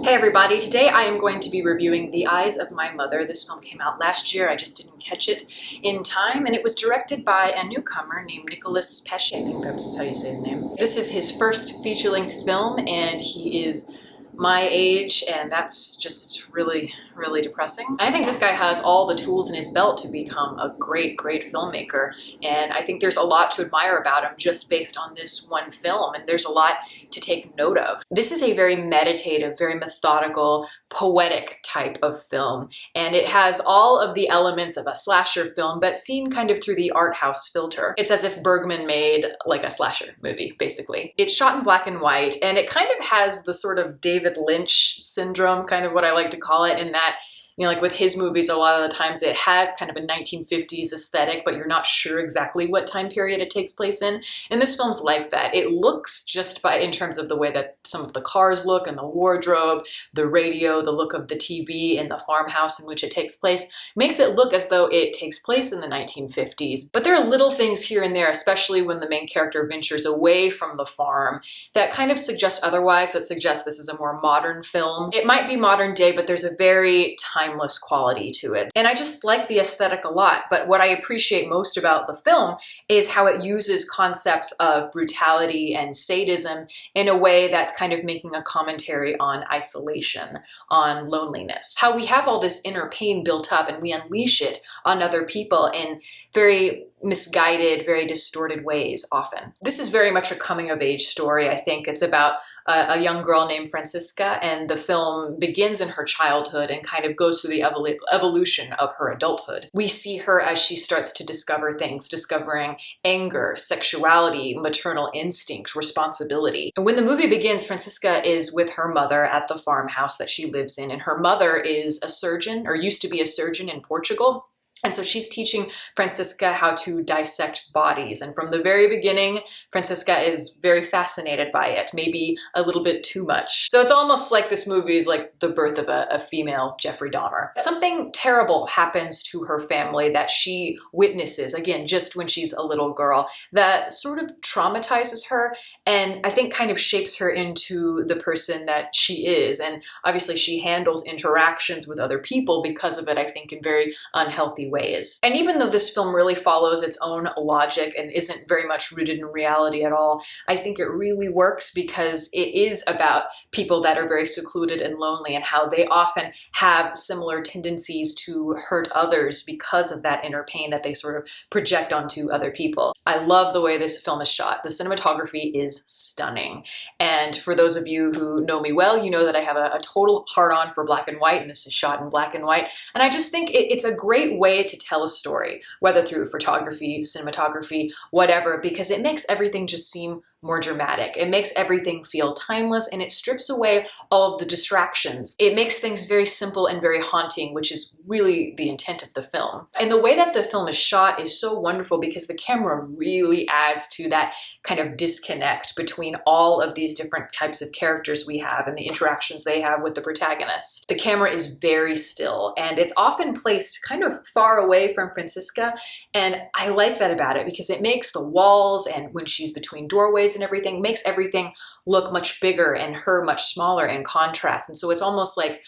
Hey everybody, today I am going to be reviewing The Eyes of My Mother. This film came out last year, I just didn't catch it in time, and it was directed by a newcomer named Nicholas Pesce. I think that's how you say his name. This is his first feature-length film, and he is my age, and that's just really depressing. I think this guy has all the tools in his belt to become a great filmmaker, and I think there's a lot to admire about him just based on this one film, and there's a lot to take note of. This is a very meditative, very methodical, poetic type of film, and it has all of the elements of a slasher film, but seen kind of through the art house filter. It's as if Bergman made like a slasher movie, basically. It's shot in black and white, and it kind of has the sort of David Lynch syndrome, kind of what I like to call it, in that, you know, like with his movies, a lot of the times it has kind of a 1950s aesthetic, but you're not sure exactly what time period it takes place in. And this film's like that. It looks just in terms of the way that some of the cars look and the wardrobe, the radio, the look of the TV and the farmhouse in which it takes place, makes it look as though it takes place in the 1950s. But there are little things here and there, especially when the main character ventures away from the farm, that kind of suggest otherwise, that suggest this is a more modern film. It might be modern day, but there's a very timeless quality to it. And I just like the aesthetic a lot, but what I appreciate most about the film is how it uses concepts of brutality and sadism in a way that's kind of making a commentary on isolation, on loneliness. How we have all this inner pain built up and we unleash it on other people in very misguided, very distorted ways often. This is very much a coming-of-age story, I think. It's about a young girl named Francisca, and the film begins in her childhood and kind of goes through the evolution of her adulthood. We see her as she starts to discover things, discovering anger, sexuality, maternal instincts, responsibility. And when the movie begins, Francisca is with her mother at the farmhouse that she lives in, and her mother is a surgeon, or used to be a surgeon in Portugal. And so she's teaching Francisca how to dissect bodies. And from the very beginning, Francisca is very fascinated by it, maybe a little bit too much. So it's almost like this movie is like the birth of a female Jeffrey Dahmer. Something terrible happens to her family that she witnesses, again, just when she's a little girl, that sort of traumatizes her and I think kind of shapes her into the person that she is. And obviously she handles interactions with other people because of it, I think, in very unhealthy ways. And even though this film really follows its own logic and isn't very much rooted in reality at all, I think it really works because it is about people that are very secluded and lonely and how they often have similar tendencies to hurt others because of that inner pain that they sort of project onto other people. I love the way this film is shot. The cinematography is stunning. And for those of you who know me well, you know that I have a total hard-on for black and white, and this is shot in black and white. And I just think it's a great way to tell a story, whether through photography, cinematography, whatever, because it makes everything just seem more dramatic. It makes everything feel timeless, and it strips away all of the distractions. It makes things very simple and very haunting, which is really the intent of the film. And the way that the film is shot is so wonderful because the camera really adds to that kind of disconnect between all of these different types of characters we have and the interactions they have with the protagonist. The camera is very still, and it's often placed kind of far away from Francisca, and I like that about it because it makes the walls, and when she's between doorways and everything, makes everything look much bigger and her much smaller in contrast. And so it's almost like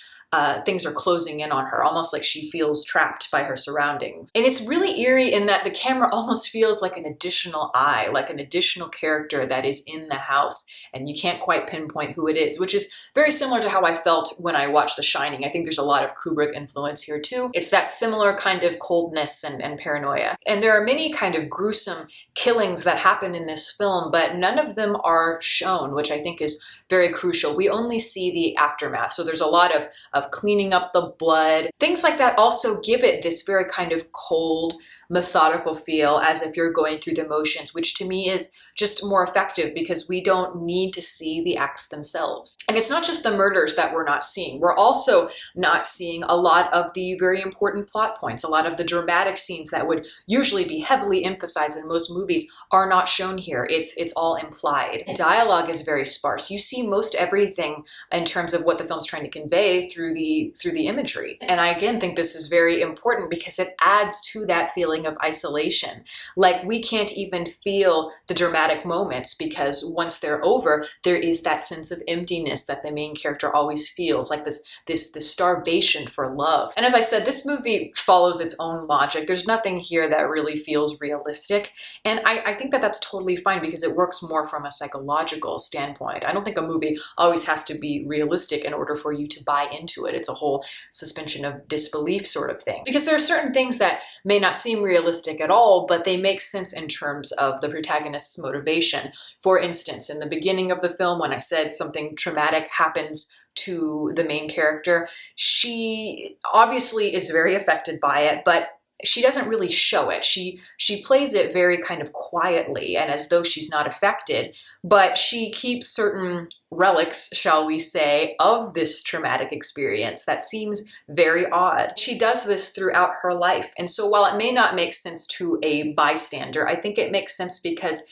things are closing in on her, almost like she feels trapped by her surroundings. And it's really eerie in that the camera almost feels like an additional eye, like an additional character that is in the house, and you can't quite pinpoint who it is, which is very similar to how I felt when I watched The Shining. I think there's a lot of Kubrick influence here too. It's that similar kind of coldness and paranoia. And there are many kind of gruesome killings that happen in this film, but none of them are shown, which I think is very crucial. We only see the aftermath. So there's a lot of cleaning up the blood. Things like that also give it this very kind of cold, methodical feel, as if you're going through the motions, which to me is just more effective because we don't need to see the acts themselves. And it's not just the murders that we're not seeing. We're also not seeing a lot of the very important plot points. A lot of the dramatic scenes that would usually be heavily emphasized in most movies are not shown here. It's all implied. Dialogue is very sparse. You see most everything in terms of what the film's trying to convey through the imagery. And I again think this is very important because it adds to that feeling of isolation. Like we can't even feel the dramatic traumatic moments, because once they're over, there is that sense of emptiness that the main character always feels, like this starvation for love. And as I said, this movie follows its own logic. There's nothing here that really feels realistic. And I think that that's totally fine, because it works more from a psychological standpoint. I don't think a movie always has to be realistic in order for you to buy into it. It's a whole suspension of disbelief sort of thing. Because there are certain things that may not seem realistic at all, but they make sense in terms of the protagonist's motivation. For instance, in the beginning of the film, when I said something traumatic happens to the main character, she obviously is very affected by it, but she doesn't really show it. She plays it very kind of quietly and as though she's not affected, but she keeps certain relics, shall we say, of this traumatic experience that seems very odd. She does this throughout her life. And so while it may not make sense to a bystander, I think it makes sense because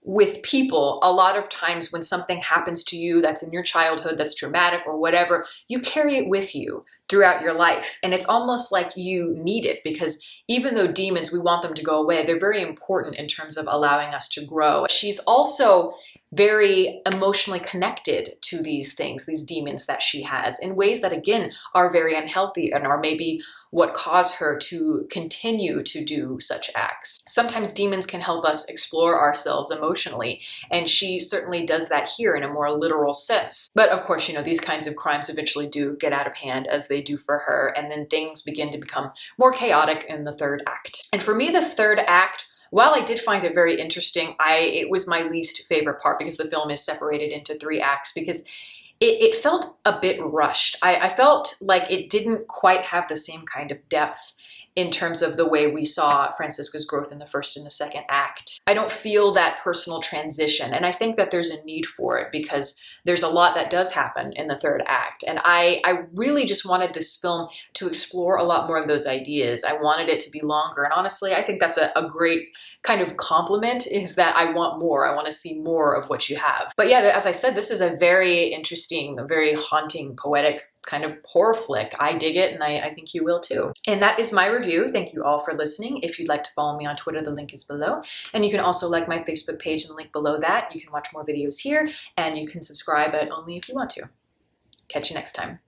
with people, a lot of times when something happens to you that's in your childhood, that's traumatic or whatever, you carry it with you throughout your life. And it's almost like you need it, because even though demons, we want them to go away, they're very important in terms of allowing us to grow. She's also very emotionally connected to these things, these demons that she has, in ways that, again, are very unhealthy and are maybe what caused her to continue to do such acts. Sometimes demons can help us explore ourselves emotionally, and she certainly does that here in a more literal sense. But of course, you know, these kinds of crimes eventually do get out of hand, as they do for her, and then things begin to become more chaotic in the third act. And for me, the third act, while I did find it very interesting, it was my least favorite part, because the film is separated into 3 acts, because it felt a bit rushed. I felt like it didn't quite have the same kind of depth in terms of the way we saw Francisca's growth in the first and the second act. I don't feel that personal transition, and I think that there's a need for it, because there's a lot that does happen in the third act, and I really just wanted this film to explore a lot more of those ideas. I wanted it to be longer, and honestly, I think that's a great kind of compliment, is that I want more. I want to see more of what you have. But yeah, as I said, this is a very interesting, very haunting, poetic kind of horror flick. I dig it, and I think you will too. And that is my review. Thank you all for listening. If you'd like to follow me on Twitter, the link is below. And you can also like my Facebook page and the link below that. You can watch more videos here, and you can subscribe, but only if you want to. Catch you next time.